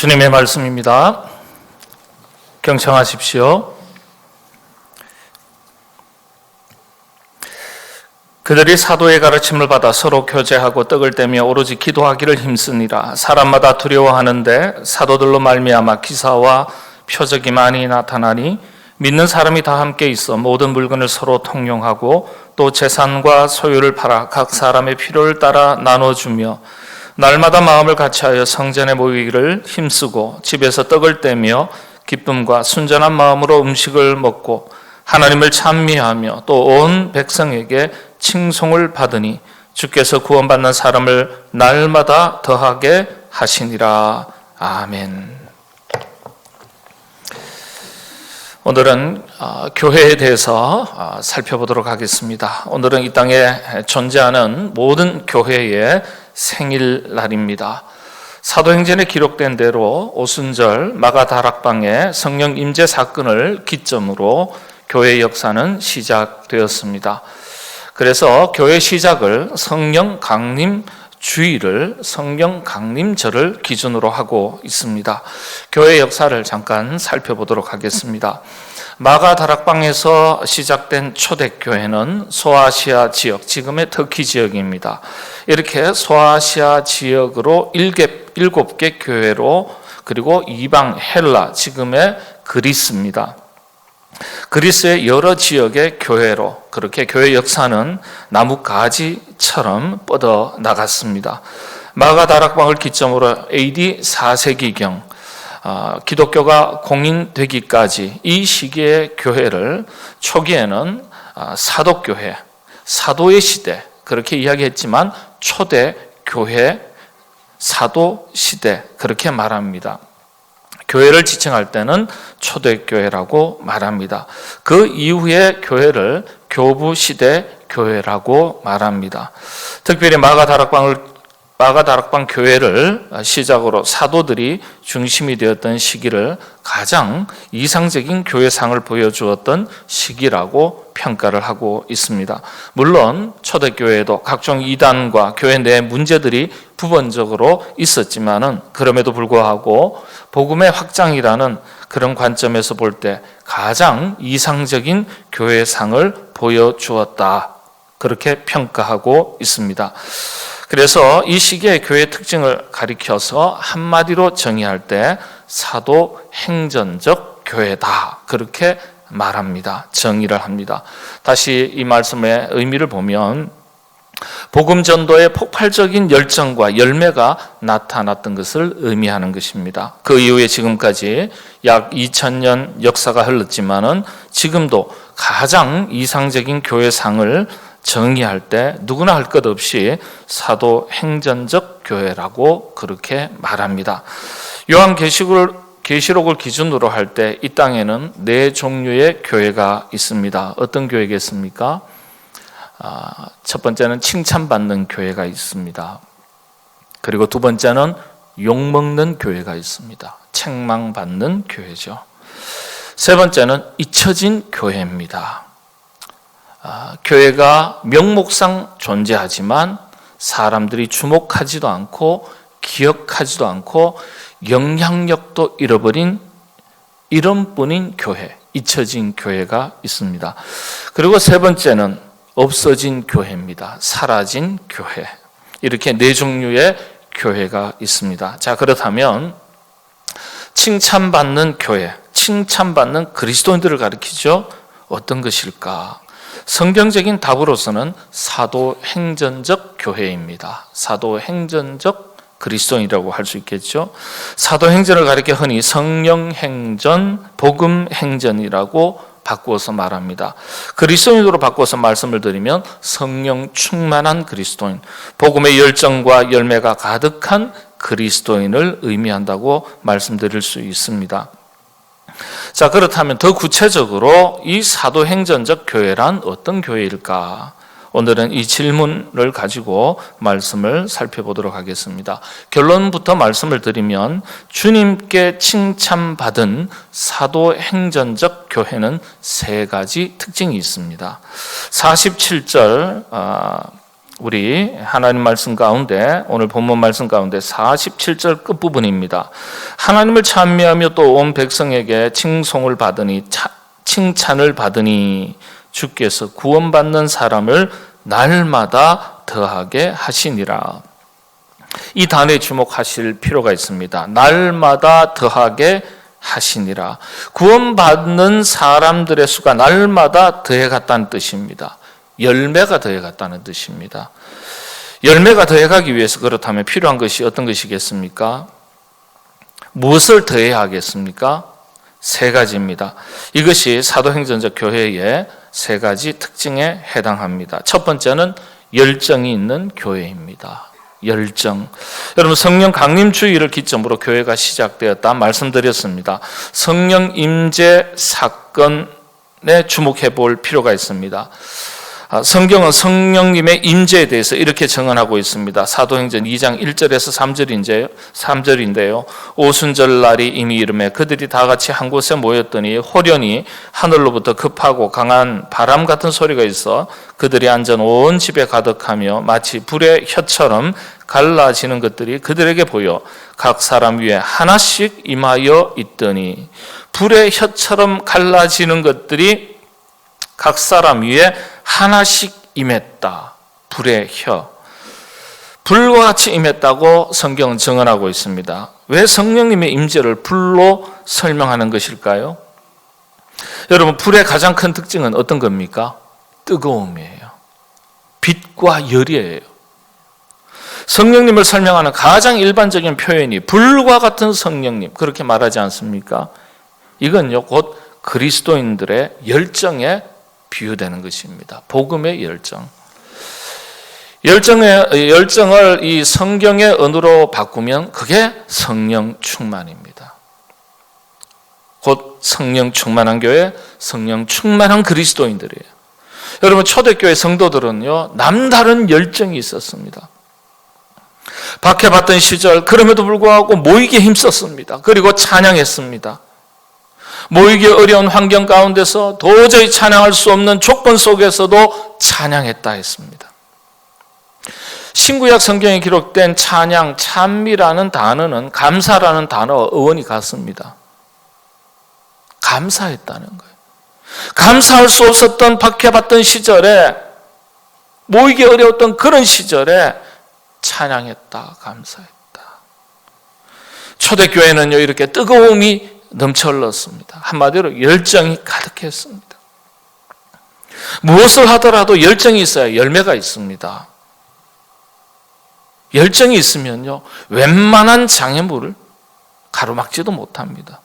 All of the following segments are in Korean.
주님의 말씀입니다. 경청하십시오. 그들이 사도의 가르침을 받아 서로 교제하고 떡을 떼며 오로지 기도하기를 힘쓰니라. 사람마다 두려워하는데 사도들로 말미암아 기사와 표적이 많이 나타나니 믿는 사람이 다 함께 있어 모든 물건을 서로 통용하고 또 재산과 소유를 팔아 각 사람의 필요를 따라 나눠주며 날마다 마음을 같이하여 성전에 모이기를 힘쓰고 집에서 떡을 떼며 기쁨과 순전한 마음으로 음식을 먹고 하나님을 찬미하며 또 온 백성에게 칭송을 받으니 주께서 구원받는 사람을 날마다 더하게 하시니라. 아멘. 오늘은 교회에 대해서 살펴보도록 하겠습니다. 오늘은 이 땅에 존재하는 모든 교회의 생일날입니다. 사도행전에 기록된 대로 오순절 마가다락방의 성령 임재 사건을 기점으로 교회 역사는 시작되었습니다. 그래서 교회 시작을 성령 강림 주일을 성령 강림절을 기준으로 하고 있습니다. 교회 역사를 잠깐 살펴보도록 하겠습니다. 마가다락방에서 시작된 초대교회는 소아시아 지역, 지금의 터키 지역입니다. 이렇게 소아시아 지역으로 7개 교회로, 그리고 이방 헬라, 지금의 그리스입니다. 그리스의 여러 지역의 교회로, 그렇게 교회 역사는 나뭇가지처럼 뻗어 나갔습니다. 마가다락방을 기점으로 AD 4세기경 기독교가 공인되기까지 이 시기의 교회를 초기에는 사도교회, 사도의 시대 그렇게 이야기했지만 초대교회, 사도시대 그렇게 말합니다. 교회를 지칭할 때는 초대교회라고 말합니다. 그 이후의 교회를 교부시대 교회라고 말합니다. 특별히 마가다락방 교회를 시작으로 사도들이 중심이 되었던 시기를 가장 이상적인 교회상을 보여주었던 시기라고 평가를 하고 있습니다. 물론 초대교회에도 각종 이단과 교회 내 문제들이 부분적으로 있었지만은 그럼에도 불구하고 복음의 확장이라는 그런 관점에서 볼 때 가장 이상적인 교회상을 보여주었다. 그렇게 평가하고 있습니다. 그래서 이 시기의 교회의 특징을 가리켜서 한마디로 정의할 때 사도행전적 교회다. 그렇게 말합니다. 정의를 합니다. 다시 이 말씀의 의미를 보면 복음 전도의 폭발적인 열정과 열매가 나타났던 것을 의미하는 것입니다. 그 이후에 지금까지 약 2000년 역사가 흘렀지만은 지금도 가장 이상적인 교회상을 정의할 때 누구나 할 것 없이 사도행전적 교회라고 그렇게 말합니다. 요한계시록을 기준으로 할 때 이 땅에는 4종류의 교회가 있습니다. 어떤 교회겠습니까? 첫 번째는 칭찬받는 교회가 있습니다. 그리고 두 번째는 욕먹는 교회가 있습니다. 책망받는 교회죠. 세 번째는 잊혀진 교회입니다. 교회가 명목상 존재하지만 사람들이 주목하지도 않고 기억하지도 않고 영향력도 잃어버린 이름뿐인 교회, 잊혀진 교회가 있습니다. 그리고 세 번째는 없어진 교회입니다. 사라진 교회. 이렇게 4종류의 교회가 있습니다. 자, 그렇다면 칭찬받는 교회, 칭찬받는 그리스도인들을 가리키죠. 어떤 것일까? 성경적인 답으로서는 사도행전적 교회입니다. 사도행전적 그리스도인이라고 할 수 있겠죠. 사도행전을 가리켜 흔히 성령행전, 복음행전이라고 바꾸어서 말합니다. 그리스도인으로 바꾸어서 말씀을 드리면 성령 충만한 그리스도인, 복음의 열정과 열매가 가득한 그리스도인을 의미한다고 말씀드릴 수 있습니다. 자, 그렇다면 더 구체적으로 이 사도행전적 교회란 어떤 교회일까? 오늘은 이 질문을 가지고 말씀을 살펴보도록 하겠습니다. 결론부터 말씀을 드리면 주님께 칭찬받은 사도행전적 교회는 3가지 특징이 있습니다. 47절 우리 하나님 말씀 가운데, 오늘 본문 말씀 가운데 47절 끝부분입니다. 하나님을 찬미하며 또 온 백성에게 칭송을 받으니, 칭찬을 받으니 주께서 구원받는 사람을 날마다 더하게 하시니라. 이 단어에 주목하실 필요가 있습니다. 날마다 더하게 하시니라. 구원받는 사람들의 수가 날마다 더해갔다는 뜻입니다. 열매가 더해갔다는 뜻입니다. 열매가 더해가기 위해서 그렇다면 필요한 것이 어떤 것이겠습니까? 무엇을 더해야 하겠습니까? 세 가지입니다. 이것이 사도행전적 교회의 세 가지 특징에 해당합니다. 첫 번째는 열정이 있는 교회입니다. 열정. 여러분, 성령 강림주의를 기점으로 교회가 시작되었다 말씀드렸습니다. 성령 임재 사건에 주목해 볼 필요가 있습니다. 성경은 성령님의 임재에 대해서 이렇게 증언하고 있습니다. 사도행전 2장 1절에서 3절인데요. 오순절날이 이미 이르매 그들이 다 같이 한 곳에 모였더니 호련히 하늘로부터 급하고 강한 바람 같은 소리가 있어 그들이 앉은 온 집에 가득하며 마치 불의 혀처럼 갈라지는 것들이 그들에게 보여 각 사람 위에 하나씩 임하여 있더니, 불의 혀처럼 갈라지는 것들이 각 사람 위에 하나씩 임했다. 불의 혀. 불과 같이 임했다고 성경은 증언하고 있습니다. 왜 성령님의 임재를 불로 설명하는 것일까요? 여러분, 불의 가장 큰 특징은 어떤 겁니까? 뜨거움이에요. 빛과 열이에요. 성령님을 설명하는 가장 일반적인 표현이 불과 같은 성령님, 그렇게 말하지 않습니까? 이건요, 곧 그리스도인들의 열정에 비유되는 것입니다. 복음의 열정. 열정을 이 성경의 언어로 바꾸면 그게 성령 충만입니다. 곧 성령 충만한 교회, 성령 충만한 그리스도인들이에요. 여러분, 초대교회 성도들은요, 남다른 열정이 있었습니다. 박해받던 시절, 그럼에도 불구하고 모이기에 힘썼습니다. 그리고 찬양했습니다. 모이기 어려운 환경 가운데서 도저히 찬양할 수 없는 조건 속에서도 찬양했다 했습니다. 신구약 성경에 기록된 찬양, 찬미라는 단어는 감사라는 단어와 어원이 같습니다. 감사했다는 거예요. 감사할 수 없었던 박해받던 시절에, 모이기 어려웠던 그런 시절에 찬양했다, 감사했다. 초대교회는요, 이렇게 뜨거움이 넘쳐 흘렀습니다. 한마디로 열정이 가득했습니다. 무엇을 하더라도 열정이 있어야 열매가 있습니다. 열정이 있으면요, 웬만한 장애물을 가로막지도 못합니다.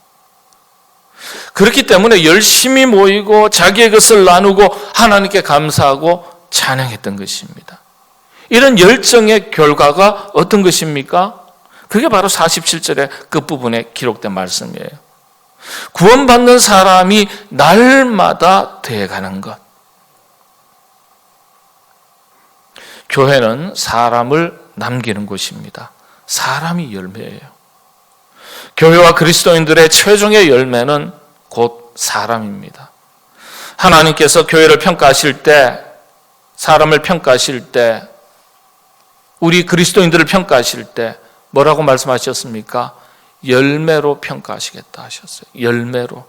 그렇기 때문에 열심히 모이고 자기의 것을 나누고 하나님께 감사하고 찬양했던 것입니다. 이런 열정의 결과가 어떤 것입니까? 그게 바로 47절의 끝부분에 기록된 말씀이에요. 구원받는 사람이 날마다 되어가는 것. 교회는 사람을 남기는 곳입니다. 사람이 열매예요. 교회와 그리스도인들의 최종의 열매는 곧 사람입니다. 하나님께서 교회를 평가하실 때, 사람을 평가하실 때, 우리 그리스도인들을 평가하실 때 뭐라고 말씀하셨습니까? 열매로 평가하시겠다 하셨어요. 열매로.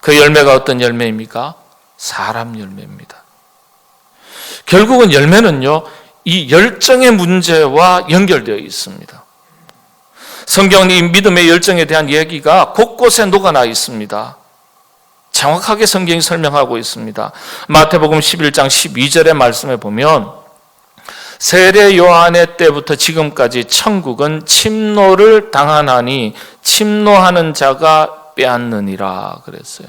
그 열매가 어떤 열매입니까? 사람 열매입니다. 결국은 열매는요, 이 열정의 문제와 연결되어 있습니다. 성경은 이 믿음의 열정에 대한 얘기가 곳곳에 녹아나 있습니다. 정확하게 성경이 설명하고 있습니다. 마태복음 11장 12절의 말씀에 보면 세례 요한의 때부터 지금까지 천국은 침노를 당하나니 침노하는 자가 빼앗느니라 그랬어요.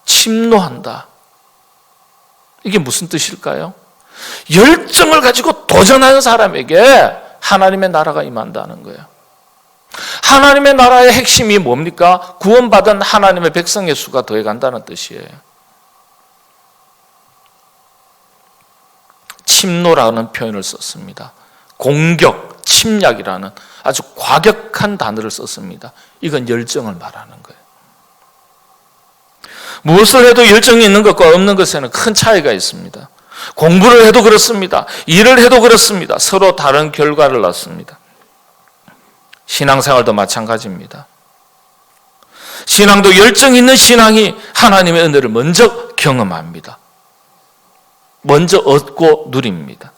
침노한다. 이게 무슨 뜻일까요? 열정을 가지고 도전하는 사람에게 하나님의 나라가 임한다는 거예요. 하나님의 나라의 핵심이 뭡니까? 구원받은 하나님의 백성의 수가 더해간다는 뜻이에요. 침노라는 표현을 썼습니다. 공격, 침략이라는 아주 과격한 단어를 썼습니다. 이건 열정을 말하는 거예요. 무엇을 해도 열정이 있는 것과 없는 것에는 큰 차이가 있습니다. 공부를 해도 그렇습니다. 일을 해도 그렇습니다. 서로 다른 결과를 낳습니다. 신앙생활도 마찬가지입니다. 신앙도 열정 있는 신앙이 하나님의 은혜를 먼저 경험합니다. 먼저 얻고 누립니다.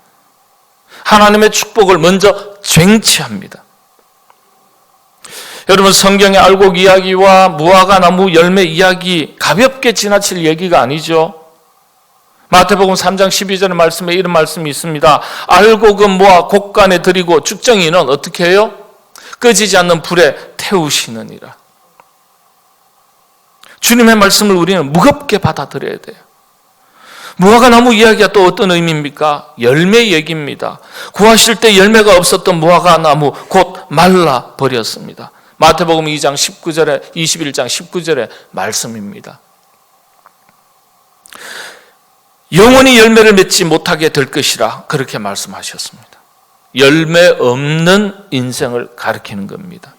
하나님의 축복을 먼저 쟁취합니다. 여러분, 성경의 알곡 이야기와 무화과 나무 열매 이야기 가볍게 지나칠 얘기가 아니죠. 마태복음 3장 12절의 말씀에 이런 말씀이 있습니다. 알곡은 모아 곡간에 들이고 쭉정이는 어떻게 해요? 꺼지지 않는 불에 태우시느니라. 주님의 말씀을 우리는 무겁게 받아들여야 돼요. 무화과 나무 이야기가 또 어떤 의미입니까? 열매 얘기입니다. 구하실 때 열매가 없었던 무화과 나무 곧 말라 버렸습니다. 마태복음 2장 19절에 21장 19절의 말씀입니다. 영원히 열매를 맺지 못하게 될 것이라 그렇게 말씀하셨습니다. 열매 없는 인생을 가리키는 겁니다.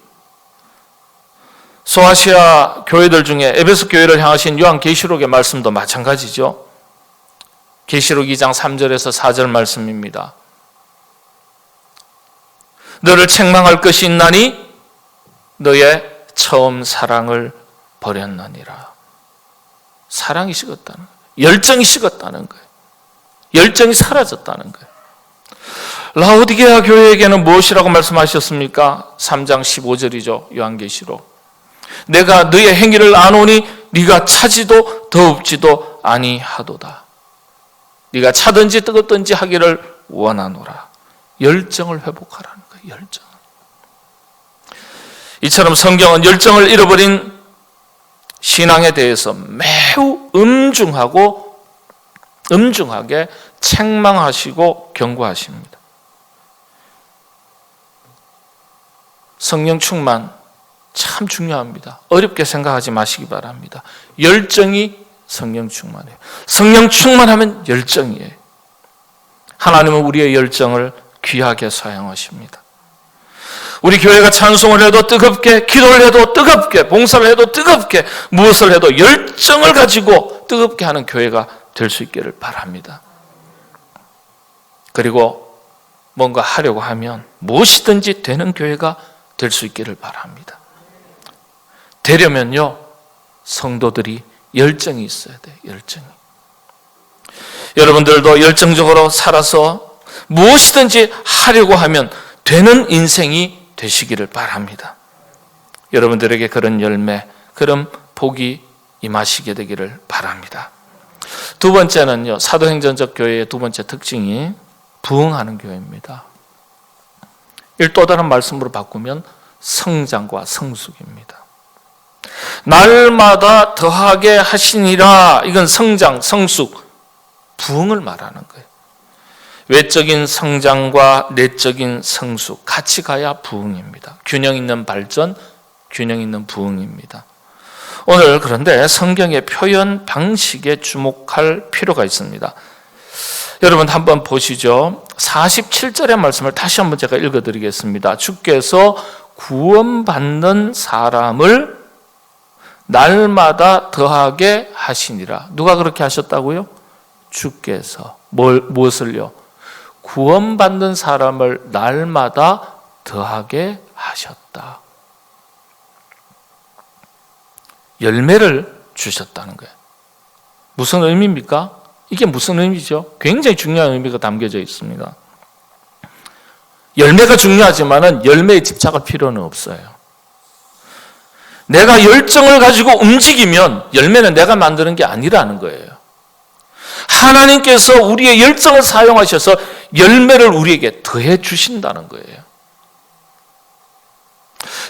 소아시아 교회들 중에 에베소 교회를 향하신 요한계시록의 말씀도 마찬가지죠. 계시록 2장 3절에서 4절 말씀입니다. 너를 책망할 것이 있나니 너의 처음 사랑을 버렸느니라. 사랑이 식었다는 거예요. 열정이 식었다는 거예요. 열정이 사라졌다는 거예요. 라오디게아 교회에게는 무엇이라고 말씀하셨습니까? 3장 15절이죠. 요한계시록. 내가 너의 행위를 아노니 네가 차지도 더웁지도 아니하도다. 네가 차든지 뜨겁든지 하기를 원하노라. 열정을 회복하라는 거예요. 열정. 이처럼 성경은 열정을 잃어버린 신앙에 대해서 매우 엄중하게 책망하시고 경고하십니다. 성령 충만 참 중요합니다. 어렵게 생각하지 마시기 바랍니다. 열정이 성령 충만이에요. 성령 충만하면 열정이에요. 하나님은 우리의 열정을 귀하게 사용하십니다. 우리 교회가 찬송을 해도 뜨겁게, 기도를 해도 뜨겁게, 봉사를 해도 뜨겁게, 무엇을 해도 열정을 가지고 뜨겁게 하는 교회가 될 수 있기를 바랍니다. 그리고 뭔가 하려고 하면 무엇이든지 되는 교회가 될 수 있기를 바랍니다. 되려면요, 성도들이 열정이 있어야 돼요. 열정이. 여러분들도 열정적으로 살아서 무엇이든지 하려고 하면 되는 인생이 되시기를 바랍니다. 여러분들에게 그런 열매, 그런 복이 임하시게 되기를 바랍니다. 두 번째는요, 사도행전적 교회의 두 번째 특징이 부흥하는 교회입니다. 이를 또 다른 말씀으로 바꾸면 성장과 성숙입니다. 날마다 더하게 하시니라. 이건 성장, 성숙, 부흥을 말하는 거예요. 외적인 성장과 내적인 성숙 같이 가야 부흥입니다. 균형 있는 발전, 균형 있는 부흥입니다. 오늘 그런데 성경의 표현 방식에 주목할 필요가 있습니다. 여러분 한번 보시죠. 47절의 말씀을 다시 한번 제가 읽어드리겠습니다. 주께서 구원받는 사람을 날마다 더하게 하시니라. 누가 그렇게 하셨다고요? 주께서. 무엇을요? 구원받는 사람을 날마다 더하게 하셨다. 열매를 주셨다는 거예요. 무슨 의미입니까? 이게 무슨 의미죠? 굉장히 중요한 의미가 담겨져 있습니다. 열매가 중요하지만 열매에 집착할 필요는 없어요. 내가 열정을 가지고 움직이면 열매는 내가 만드는 게 아니라는 거예요. 하나님께서 우리의 열정을 사용하셔서 열매를 우리에게 더해 주신다는 거예요.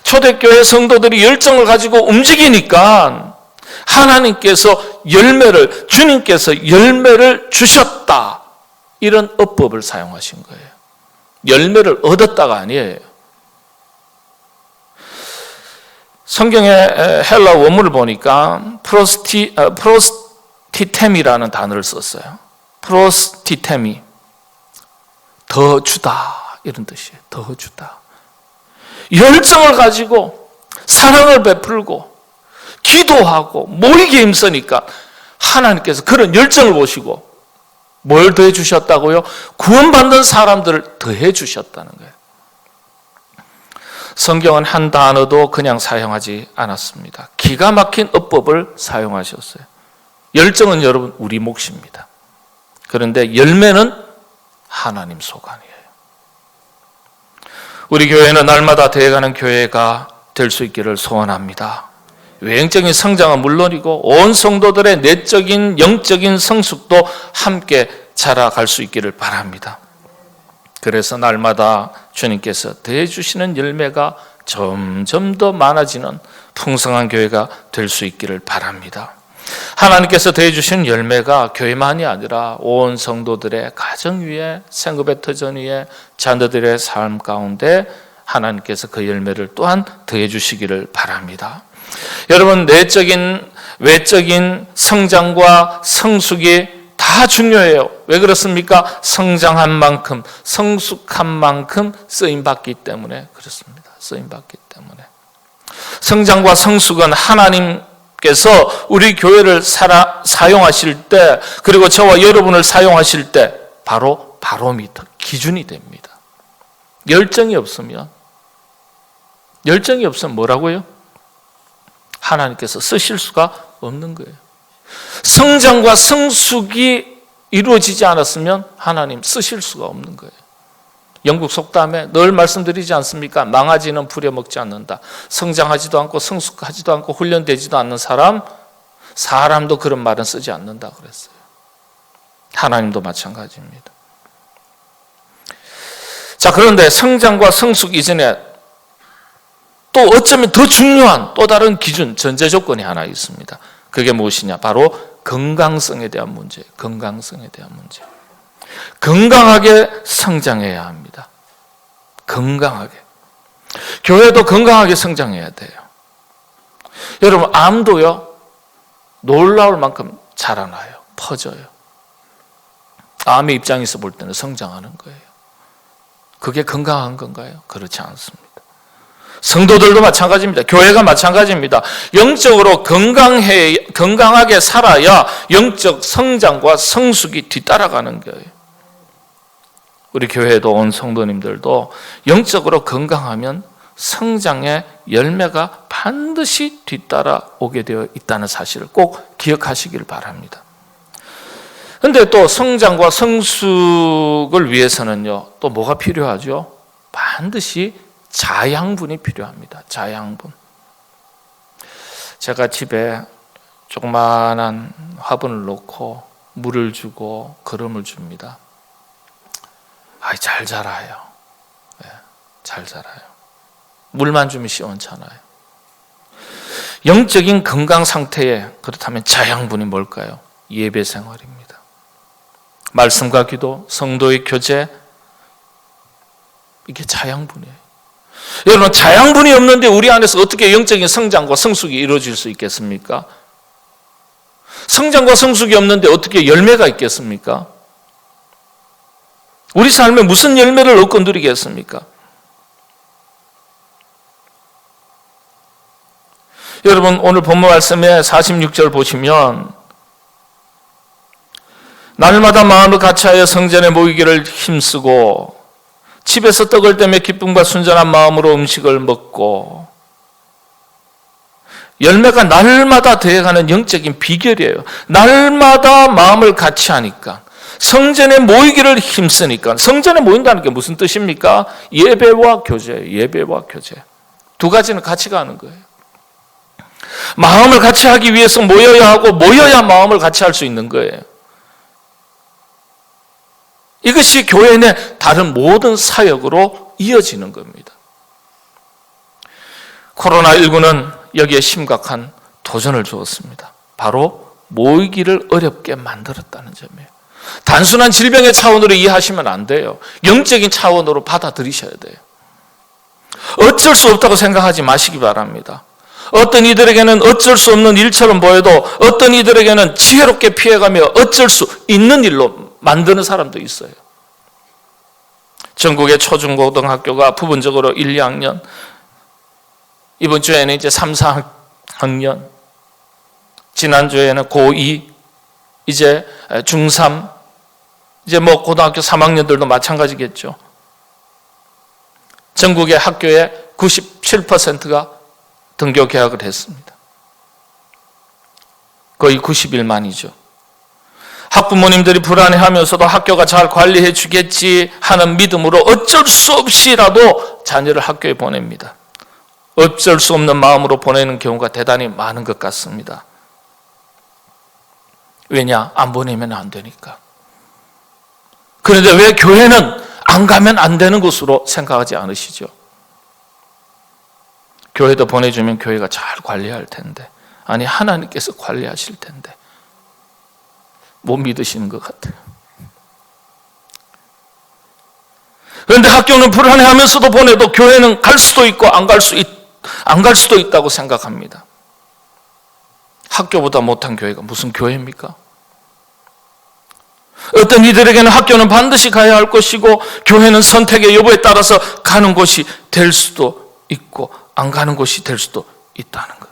초대교회 성도들이 열정을 가지고 움직이니까 하나님께서 주님께서 열매를 주셨다. 이런 어법을 사용하신 거예요. 열매를 얻었다가 아니에요. 성경의 헬라 원문을 보니까 프로스티템이라는 단어를 썼어요. 프로스티템이 더 주다 이런 뜻이에요. 더 주다. 열정을 가지고 사랑을 베풀고 기도하고 모이기에 힘쓰니까 하나님께서 그런 열정을 보시고 뭘 더해 주셨다고요? 구원받는 사람들을 더해 주셨다는 거예요. 성경은 한 단어도 그냥 사용하지 않았습니다. 기가 막힌 어법을 사용하셨어요. 열정은 여러분 우리 몫입니다. 그런데 열매는 하나님 소관이에요. 우리 교회는 날마다 되어가는 교회가 될 수 있기를 소원합니다. 외형적인 성장은 물론이고 온 성도들의 내적인 영적인 성숙도 함께 자라갈 수 있기를 바랍니다. 그래서 날마다 주님께서 더해주시는 열매가 점점 더 많아지는 풍성한 교회가 될 수 있기를 바랍니다. 하나님께서 더해주시는 열매가 교회만이 아니라 온 성도들의 가정 위에, 생업의 터전 위에, 자녀들의 삶 가운데 하나님께서 그 열매를 또한 더해주시기를 바랍니다. 여러분, 내적인 외적인 성장과 성숙이 다 중요해요. 왜 그렇습니까? 성장한 만큼, 성숙한 만큼 쓰임받기 때문에 그렇습니다. 쓰임받기 때문에. 성장과 성숙은 하나님께서 우리 교회를 사용하실 때, 그리고 저와 여러분을 사용하실 때 바로 바로미터, 기준이 됩니다. 열정이 없으면 뭐라고요? 하나님께서 쓰실 수가 없는 거예요. 성장과 성숙이 이루어지지 않았으면 하나님 쓰실 수가 없는 거예요. 영국 속담에 늘 말씀드리지 않습니까? 망아지는 부려먹지 않는다. 성장하지도 않고 성숙하지도 않고 훈련되지도 않는 사람도 그런 말은 쓰지 않는다 그랬어요. 하나님도 마찬가지입니다. 자, 그런데 성장과 성숙 이전에 또 어쩌면 더 중요한 또 다른 기준, 전제 조건이 하나 있습니다. 그게 무엇이냐? 바로 건강성에 대한 문제예요. 건강성에 대한 문제. 건강하게 성장해야 합니다. 건강하게. 교회도 건강하게 성장해야 돼요. 여러분, 암도요, 놀라울 만큼 자라나요. 퍼져요. 암의 입장에서 볼 때는 성장하는 거예요. 그게 건강한 건가요? 그렇지 않습니다. 성도들도 마찬가지입니다. 교회가 마찬가지입니다. 영적으로 건강하게 살아야 영적 성장과 성숙이 뒤따라가는 거예요. 우리 교회도 온 성도님들도 영적으로 건강하면 성장의 열매가 반드시 뒤따라오게 되어 있다는 사실을 꼭 기억하시길 바랍니다. 그런데 또 성장과 성숙을 위해서는요, 또 뭐가 필요하죠? 반드시 자양분이 필요합니다. 자양분. 제가 집에 조그만한 화분을 놓고 물을 주고 거름을 줍니다. 잘 자라요. 네, 잘 자라요. 물만 주면 시원찮아요. 영적인 건강 상태에 그렇다면 자양분이 뭘까요? 예배 생활입니다. 말씀과 기도, 성도의 교제, 이게 자양분이에요. 여러분, 자양분이 없는데 우리 안에서 어떻게 영적인 성장과 성숙이 이루어질 수 있겠습니까? 성장과 성숙이 없는데 어떻게 열매가 있겠습니까? 우리 삶에 무슨 열매를 얻고 누리겠습니까? 여러분, 오늘 본문 말씀에 46절 보시면 날마다 마음을 같이하여 성전에 모이기를 힘쓰고 집에서 떡을 떼며 기쁨과 순전한 마음으로 음식을 먹고, 열매가 날마다 되어가는 영적인 비결이에요. 날마다 마음을 같이 하니까, 성전에 모이기를 힘쓰니까. 성전에 모인다는 게 무슨 뜻입니까? 예배와 교제, 예배와 교제. 두 가지는 같이 가는 거예요. 마음을 같이 하기 위해서 모여야 하고, 모여야 마음을 같이 할 수 있는 거예요. 이것이 교회 내 다른 모든 사역으로 이어지는 겁니다. 코로나19는 여기에 심각한 도전을 주었습니다. 바로 모이기를 어렵게 만들었다는 점이에요. 단순한 질병의 차원으로 이해하시면 안 돼요. 영적인 차원으로 받아들이셔야 돼요. 어쩔 수 없다고 생각하지 마시기 바랍니다. 어떤 이들에게는 어쩔 수 없는 일처럼 보여도 어떤 이들에게는 지혜롭게 피해가며 어쩔 수 있는 일로 만드는 사람도 있어요. 전국의 초중고등학교가 부분적으로 1, 2학년, 이번 주에는 이제 3, 4학년 지난주에는 고2, 이제 중3, 이제 뭐 고등학교 3학년들도 마찬가지겠죠. 전국의 학교의 97%가 등교 개학을 했습니다. 거의 91만이죠. 학부모님들이 불안해하면서도 학교가 잘 관리해 주겠지 하는 믿음으로 어쩔 수 없이라도 자녀를 학교에 보냅니다. 어쩔 수 없는 마음으로 보내는 경우가 대단히 많은 것 같습니다. 왜냐? 안 보내면 안 되니까. 그런데 왜 교회는 안 가면 안 되는 곳으로 생각하지 않으시죠? 교회도 보내주면 교회가 잘 관리할 텐데, 아니 하나님께서 관리하실 텐데 못 믿으시는 것 같아요. 그런데 학교는 불안해하면서도 보내도 교회는 갈 수도 있고 안 갈 수도 있다고 생각합니다. 학교보다 못한 교회가 무슨 교회입니까? 어떤 이들에게는 학교는 반드시 가야 할 것이고 교회는 선택의 여부에 따라서 가는 곳이 될 수도 있고 안 가는 곳이 될 수도 있다는 것.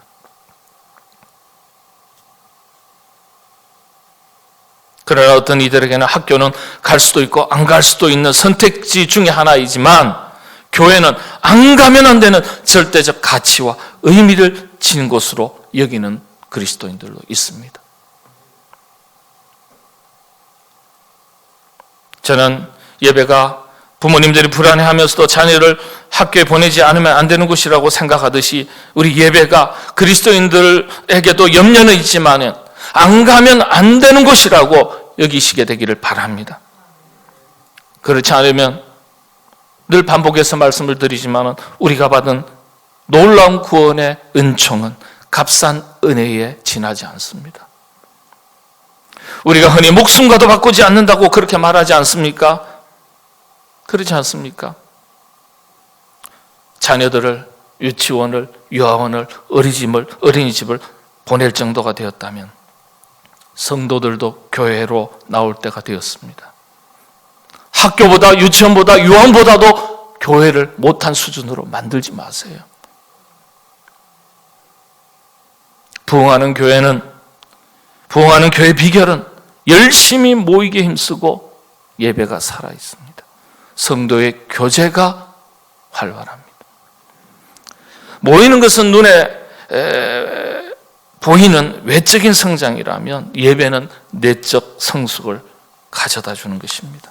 그러나 어떤 이들에게는 학교는 갈 수도 있고 안 갈 수도 있는 선택지 중에 하나이지만 교회는 안 가면 안 되는 절대적 가치와 의미를 지닌 곳으로 여기는 그리스도인들도 있습니다. 저는 예배가 부모님들이 불안해하면서도 자녀를 학교에 보내지 않으면 안 되는 곳이라고 생각하듯이 우리 예배가 그리스도인들에게도 염려는 있지만 안 가면 안 되는 곳이라고 여기시게 되기를 바랍니다. 그렇지 않으면 늘 반복해서 말씀을 드리지만 우리가 받은 놀라운 구원의 은총은 값싼 은혜에 지나지 않습니다. 우리가 흔히 목숨과도 바꾸지 않는다고 그렇게 말하지 않습니까? 그렇지 않습니까? 자녀들을 유치원을, 유아원을, 어린이집을 보낼 정도가 되었다면 성도들도 교회로 나올 때가 되었습니다. 학교보다 유치원보다 유아원보다도 교회를 못한 수준으로 만들지 마세요. 부흥하는 교회의 비결은 열심히 모이게 힘쓰고 예배가 살아있습니다. 성도의 교제가 활발합니다. 모이는 것은 눈에 보이는 외적인 성장이라면 예배는 내적 성숙을 가져다 주는 것입니다.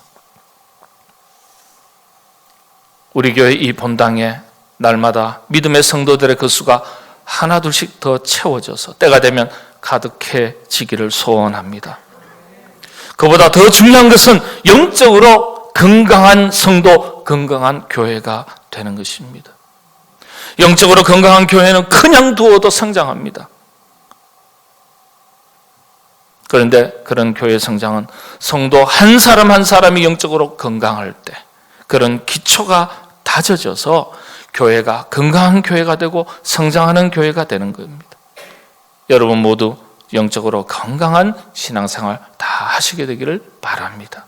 우리 교회 이 본당에 날마다 믿음의 성도들의 그 수가 하나 둘씩 더 채워져서 때가 되면 가득해지기를 소원합니다. 그보다 더 중요한 것은 영적으로 건강한 성도, 건강한 교회가 되는 것입니다. 영적으로 건강한 교회는 그냥 두어도 성장합니다. 그런데 그런 교회 성장은 성도 한 사람 한 사람이 영적으로 건강할 때 그런 기초가 다져져서 교회가 건강한 교회가 되고 성장하는 교회가 되는 겁니다. 여러분 모두 영적으로 건강한 신앙생활 다 하시게 되기를 바랍니다.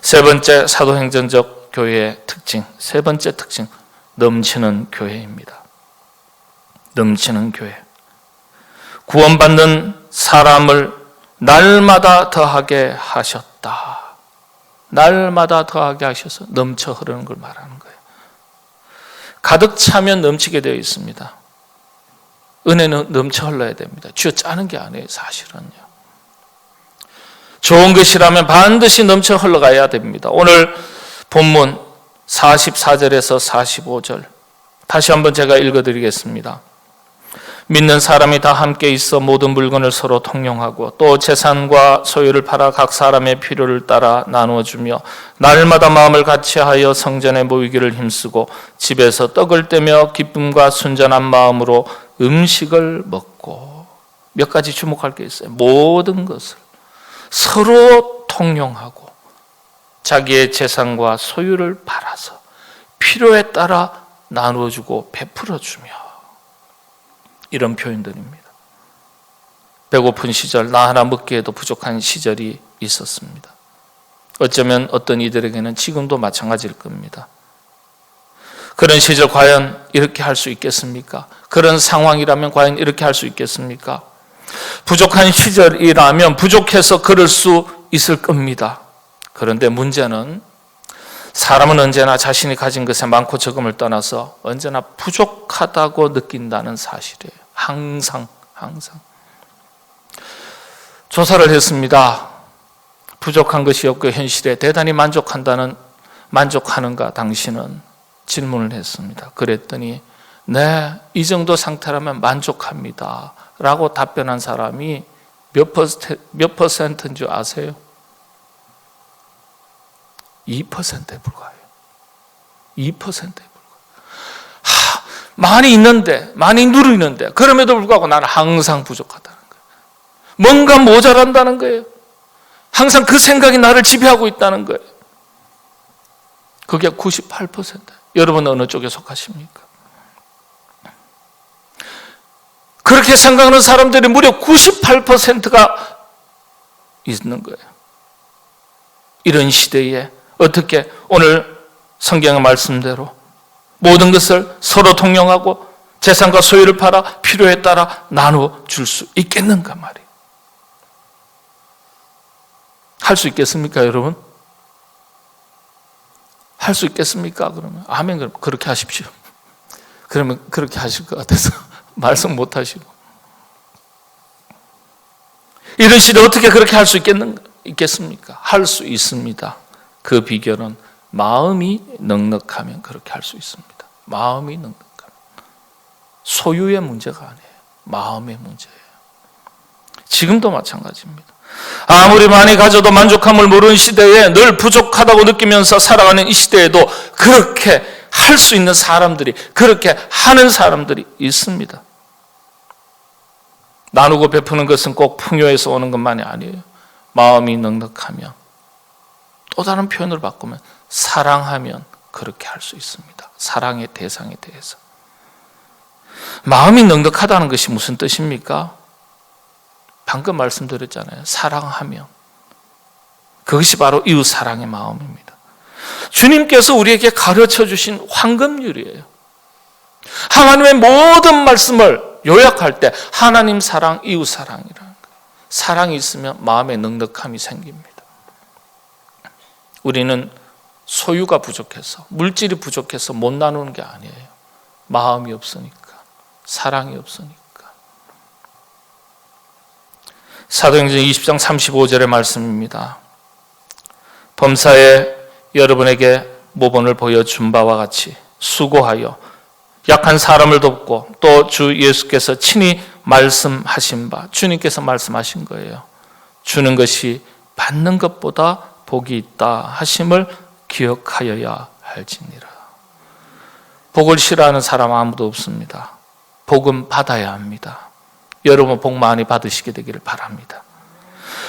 세 번째 사도행전적 교회의 특징, 세 번째 특징, 넘치는 교회입니다. 넘치는 교회. 구원받는 사람을 날마다 더하게 하셨다. 날마다 더하게 하셔서 넘쳐 흐르는 걸 말하는 거예요. 가득 차면 넘치게 되어 있습니다. 은혜는 넘쳐 흘러야 됩니다. 쥐어짜는 게 아니에요, 사실은요. 좋은 것이라면 반드시 넘쳐 흘러가야 됩니다. 오늘 본문 44절에서 45절 다시 한번 제가 읽어드리겠습니다. 믿는 사람이 다 함께 있어 모든 물건을 서로 통용하고 또 재산과 소유를 팔아 각 사람의 필요를 따라 나누어주며 날마다 마음을 같이하여 성전에 모이기를 힘쓰고 집에서 떡을 떼며 기쁨과 순전한 마음으로 음식을 먹고, 몇 가지 주목할 게 있어요. 모든 것을 서로 통용하고 자기의 재산과 소유를 팔아서 필요에 따라 나누어주고 베풀어주며, 이런 표현들입니다. 배고픈 시절, 나 하나 먹기에도 부족한 시절이 있었습니다. 어쩌면 어떤 이들에게는 지금도 마찬가지일 겁니다. 그런 시절 과연 이렇게 할 수 있겠습니까? 그런 상황이라면 과연 이렇게 할 수 있겠습니까? 부족한 시절이라면 부족해서 그럴 수 있을 겁니다. 그런데 문제는 사람은 언제나 자신이 가진 것에 많고 적음을 떠나서 언제나 부족하다고 느낀다는 사실이에요. 항상. 조사를 했습니다. 부족한 것이 없고 현실에 대단히 만족하는가 당신은? 질문을 했습니다. 그랬더니 네, 이 정도 상태라면 만족합니다 라고 답변한 사람이 몇 퍼센트인 줄 아세요? 2%에 불과해요. 2%에 불과해요. 많이 있는데, 많이 누리는데 그럼에도 불구하고 나는 항상 부족하다는 거예요. 뭔가 모자란다는 거예요. 항상 그 생각이 나를 지배하고 있다는 거예요. 그게 98%예요. 여러분 어느 쪽에 속하십니까? 그렇게 생각하는 사람들이 무려 98%가 있는 거예요. 이런 시대에 어떻게 오늘 성경의 말씀대로 모든 것을 서로 통용하고 재산과 소유를 팔아 필요에 따라 나누어 줄 수 있겠는가 말이에요. 할 수 있겠습니까, 여러분? 할 수 있겠습니까? 그러면 아멘. 그럼 그렇게 하십시오. 그러면 그렇게 하실 것 같아서 말씀 못 하시고. 이런 시대 어떻게 그렇게 할 수 있겠습니까? 할 수 있습니다. 그 비결은 마음이 넉넉하면 그렇게 할 수 있습니다. 마음이 넉넉하면. 소유의 문제가 아니에요. 마음의 문제예요. 지금도 마찬가지입니다. 아무리 많이 가져도 만족함을 모르는 시대에 늘 부족하다고 느끼면서 살아가는 이 시대에도 그렇게 할 수 있는 사람들이, 그렇게 하는 사람들이 있습니다. 나누고 베푸는 것은 꼭 풍요에서 오는 것만이 아니에요. 마음이 넉넉하면, 또 다른 표현으로 바꾸면 사랑하면 그렇게 할 수 있습니다. 사랑의 대상에 대해서. 마음이 넉넉하다는 것이 무슨 뜻입니까? 방금 말씀드렸잖아요. 사랑하면. 그것이 바로 이웃 사랑의 마음입니다. 주님께서 우리에게 가르쳐 주신 황금률이에요. 하나님의 모든 말씀을 요약할 때 하나님 사랑, 이웃 사랑이라는 거예요. 사랑이 있으면 마음의 넉넉함이 생깁니다. 우리는 소유가 부족해서, 물질이 부족해서 못 나누는 게 아니에요. 마음이 없으니까, 사랑이 없으니까. 사도행전 20장 35절의 말씀입니다. 범사에 여러분에게 모본을 보여준 바와 같이 수고하여 약한 사람을 돕고 또 주 예수께서 친히 말씀하신 바, 주님께서 말씀하신 거예요. 주는 것이 받는 것보다 복이 있다 하심을 기억하여야 할지니라. 복을 싫어하는 사람 아무도 없습니다. 복은 받아야 합니다. 여러분 복 많이 받으시게 되기를 바랍니다.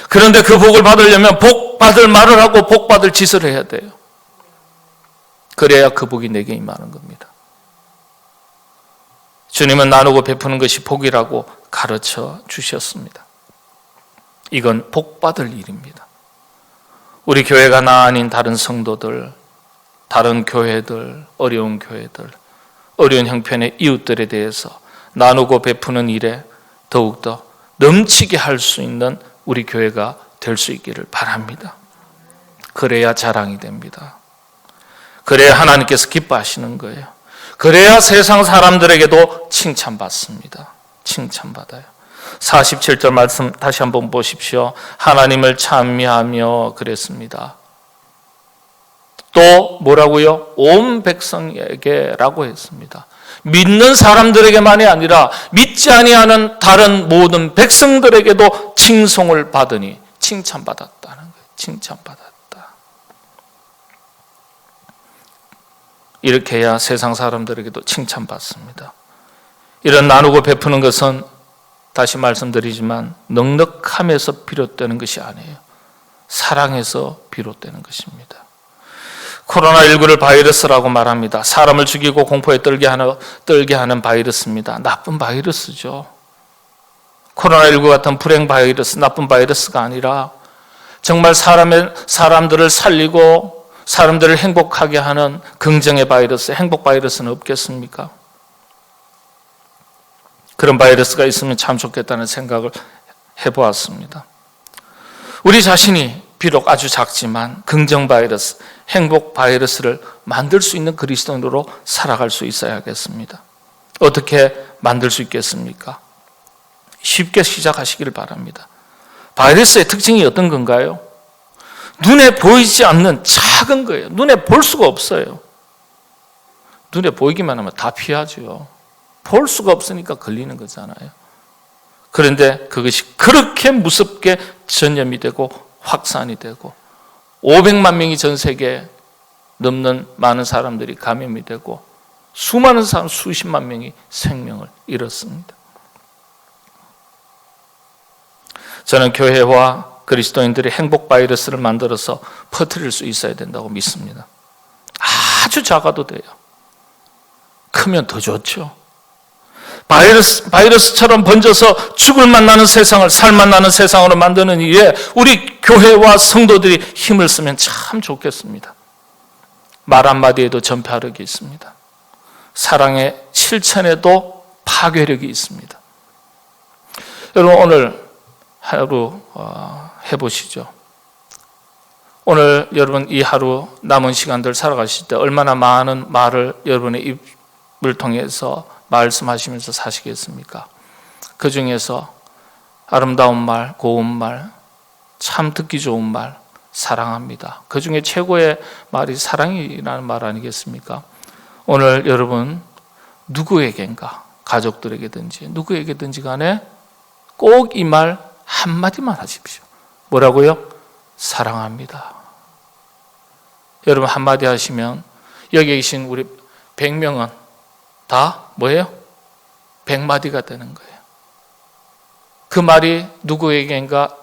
그런데 그 복을 받으려면 복 받을 말을 하고 복 받을 짓을 해야 돼요. 그래야 그 복이 내게 임하는 겁니다. 주님은 나누고 베푸는 것이 복이라고 가르쳐 주셨습니다. 이건 복 받을 일입니다. 우리 교회가 나 아닌 다른 성도들, 다른 교회들, 어려운 교회들, 어려운 형편의 이웃들에 대해서 나누고 베푸는 일에 더욱더 넘치게 할 수 있는 우리 교회가 될 수 있기를 바랍니다. 그래야 자랑이 됩니다. 그래야 하나님께서 기뻐하시는 거예요. 그래야 세상 사람들에게도 칭찬받습니다. 칭찬받아요. 47절 말씀 다시 한번 보십시오. 하나님을 찬미하며 그랬습니다. 또 뭐라고요? 온 백성에게라고 했습니다. 믿는 사람들에게만이 아니라 믿지 아니하는 다른 모든 백성들에게도 칭송을 받으니 칭찬받았다는 거예요. 칭찬받았다. 이렇게 해야 세상 사람들에게도 칭찬받습니다. 이런 나누고 베푸는 것은 다시 말씀드리지만 넉넉함에서 비롯되는 것이 아니에요. 사랑에서 비롯되는 것입니다. 코로나19를 바이러스라고 말합니다. 사람을 죽이고 공포에 떨게 하는 바이러스입니다. 나쁜 바이러스죠. 코로나19 같은 불행 바이러스, 나쁜 바이러스가 아니라 정말 사람들을 살리고 사람들을 행복하게 하는 긍정의 바이러스, 행복 바이러스는 없겠습니까? 그런 바이러스가 있으면 참 좋겠다는 생각을 해보았습니다. 우리 자신이 비록 아주 작지만 긍정 바이러스, 행복 바이러스를 만들 수 있는 그리스도인으로 살아갈 수 있어야겠습니다. 어떻게 만들 수 있겠습니까? 쉽게 시작하시기를 바랍니다. 바이러스의 특징이 어떤 건가요? 눈에 보이지 않는 작은 거예요. 눈에 볼 수가 없어요. 눈에 보이기만 하면 다 피하죠. 볼 수가 없으니까 걸리는 거잖아요. 그런데 그것이 그렇게 무섭게 전염이 되고 확산이 되고 500만 명이 전 세계에 넘는 많은 사람들이 감염이 되고 수많은 사람, 수십만 명이 생명을 잃었습니다. 저는 교회와 그리스도인들이 행복 바이러스를 만들어서 퍼뜨릴 수 있어야 된다고 믿습니다. 아주 작아도 돼요. 크면 더 좋죠. 바이러스처럼 번져서 죽을 만나는 세상을 살만 나는 세상으로 만드는 일에 우리 교회와 성도들이 힘을 쓰면 참 좋겠습니다. 말 한마디에도 전파력이 있습니다. 사랑의 실천에도 파괴력이 있습니다. 여러분 오늘 하루 해보시죠. 오늘 여러분 이 하루 남은 시간들 살아가실 때 얼마나 많은 말을 여러분의 입을 통해서 말씀하시면서 사시겠습니까? 그 중에서 아름다운 말, 고운 말, 참 듣기 좋은 말, 사랑합니다. 그 중에 최고의 말이 사랑이라는 말 아니겠습니까? 오늘 여러분 누구에겐가, 가족들에게든지 누구에게든지 간에 꼭 이 말 한마디만 하십시오. 뭐라고요? 사랑합니다. 여러분 한마디 하시면 여기 계신 우리 100명은 다 뭐예요? 100마디가 되는 거예요. 그 말이 누구에겐가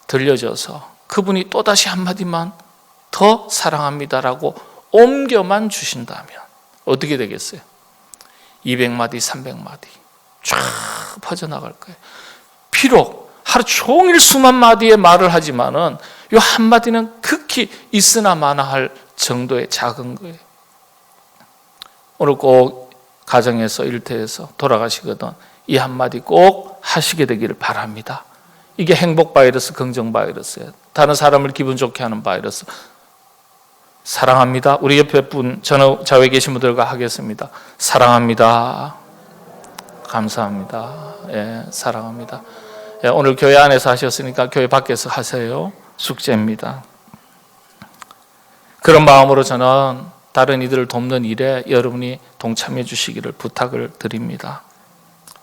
들려져서 그분이 또다시 한마디만 더 사랑합니다라고 옮겨만 주신다면 어떻게 되겠어요? 200마디, 300마디 쫙 퍼져나갈 거예요. 비록 하루 종일 수만 마디의 말을 하지만은 이 한마디는 극히 있으나 마나 할 정도의 작은 거예요. 오늘 꼭 가정에서 일터에서 돌아가시거든 이 한마디 꼭 하시게 되기를 바랍니다. 이게 행복 바이러스, 긍정 바이러스예요. 다른 사람을 기분 좋게 하는 바이러스. 사랑합니다. 우리 옆에 분, 좌우에 계신 분들과 하겠습니다. 사랑합니다. 감사합니다. 예, 사랑합니다. 예, 오늘 교회 안에서 하셨으니까 교회 밖에서 하세요. 숙제입니다. 그런 마음으로 저는 다른 이들을 돕는 일에 여러분이 동참해 주시기를 부탁을 드립니다.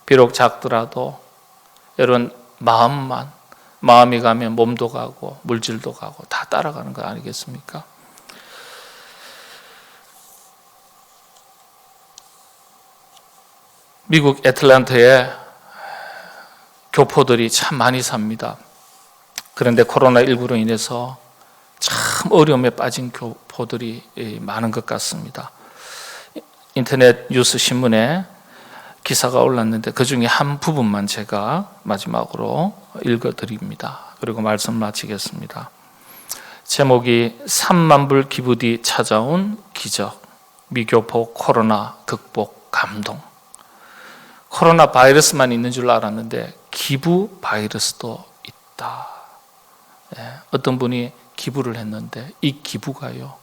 비록 작더라도 여러분 마음이 가면 몸도 가고 물질도 가고 다 따라가는 거 아니겠습니까? 미국 애틀랜타에 교포들이 참 많이 삽니다. 그런데 코로나19로 인해서 참 어려움에 빠진 교포들이 많은 것 같습니다. 인터넷 뉴스 신문에 기사가 올랐는데 그 중에 한 부분만 제가 마지막으로 읽어드립니다. 그리고 말씀 마치겠습니다. 제목이 3만 불 기부 뒤 찾아온 기적, 미교포 코로나 극복 감동. 코로나 바이러스만 있는 줄 알았는데 기부 바이러스도 있다. 예, 어떤 분이 기부를 했는데 이 기부가요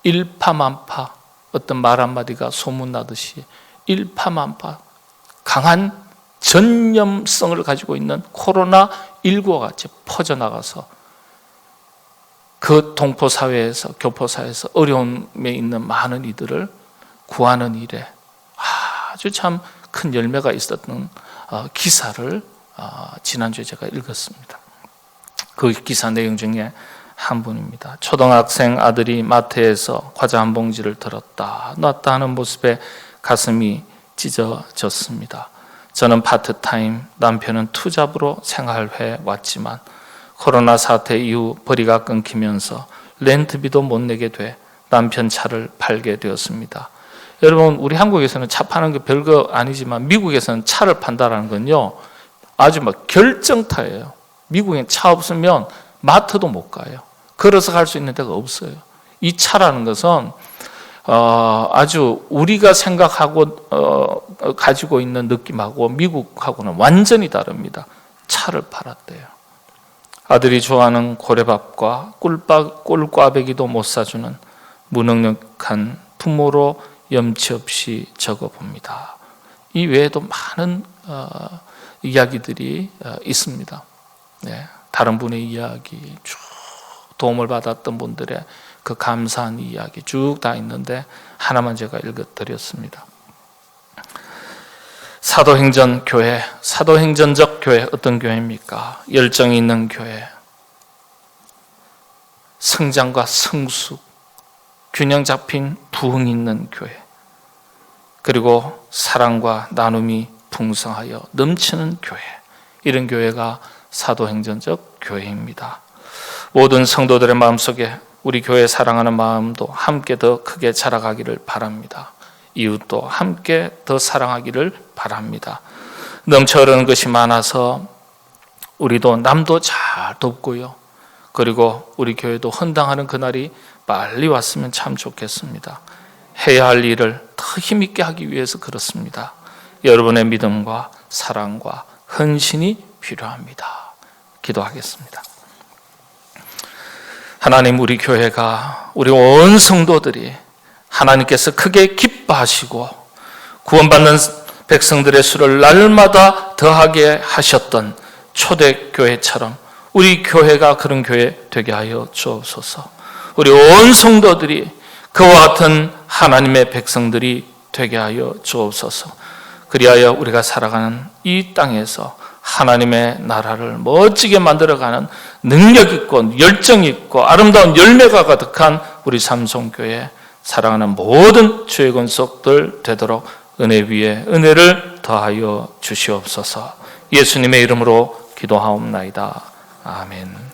일파만파, 어떤 말 한마디가 소문나듯이 일파만파 강한 전염성을 가지고 있는 코로나19와 같이 퍼져나가서 그 동포사회에서 교포사회에서 어려움에 있는 많은 이들을 구하는 일에 아주 참 큰 열매가 있었던 기사를 지난주에 제가 읽었습니다. 그 기사 내용 중에 한 분입니다. 초등학생 아들이 마트에서 과자 한 봉지를 들었다 놨다 하는 모습에 가슴이 찢어졌습니다. 저는 파트타임, 남편은 투잡으로 생활해 왔지만 코로나 사태 이후 벌이가 끊기면서 렌트비도 못 내게 돼 남편 차를 팔게 되었습니다. 여러분 우리 한국에서는 차 파는 게 별거 아니지만 미국에서는 차를 판다는 건요 아주 막 결정타예요. 미국엔 차 없으면 마트도 못 가요. 걸어서 갈 수 있는 데가 없어요. 이 차라는 것은 아주 우리가 생각하고 가지고 있는 느낌하고 미국하고는 완전히 다릅니다. 차를 팔았대요. 아들이 좋아하는 고래밥과 꿀꽈배기도 못 사주는 무능력한 부모로 염치 없이 적어봅니다. 이 외에도 많은 이야기들이 있습니다. 네, 다른 분의 이야기, 쭉 도움을 받았던 분들의 그 감사한 이야기 쭉 다 있는데 하나만 제가 읽어드렸습니다. 사도행전 교회, 사도행전적 교회 어떤 교회입니까? 열정이 있는 교회, 성장과 성숙, 균형 잡힌 부흥 있는 교회, 그리고 사랑과 나눔이 풍성하여 넘치는 교회, 이런 교회가 사도행전적 교회입니다. 모든 성도들의 마음속에 우리 교회 사랑하는 마음도 함께 더 크게 자라가기를 바랍니다. 이웃도 함께 더 사랑하기를 바랍니다. 넘쳐 흐르는 것이 많아서 우리도 남도 잘 돕고요. 그리고 우리 교회도 헌당하는 그날이 빨리 왔으면 참 좋겠습니다. 해야 할 일을 더 힘있게 하기 위해서 그렇습니다. 여러분의 믿음과 사랑과 헌신이 필요합니다. 기도하겠습니다. 하나님, 우리 교회가, 우리 온 성도들이 하나님께서 크게 기뻐하시고 구원받는 백성들의 수를 날마다 더하게 하셨던 초대교회처럼 우리 교회가 그런 교회 되게 하여 주옵소서. 우리 온 성도들이 그와 같은 하나님의 백성들이 되게 하여 주옵소서. 그리하여 우리가 살아가는 이 땅에서 하나님의 나라를 멋지게 만들어가는 능력 있고 열정 있고 아름다운 열매가 가득한 우리 삼성교회, 사랑하는 모든 주의 권속들 되도록 은혜 위에 은혜를 더하여 주시옵소서. 예수님의 이름으로 기도하옵나이다. 아멘.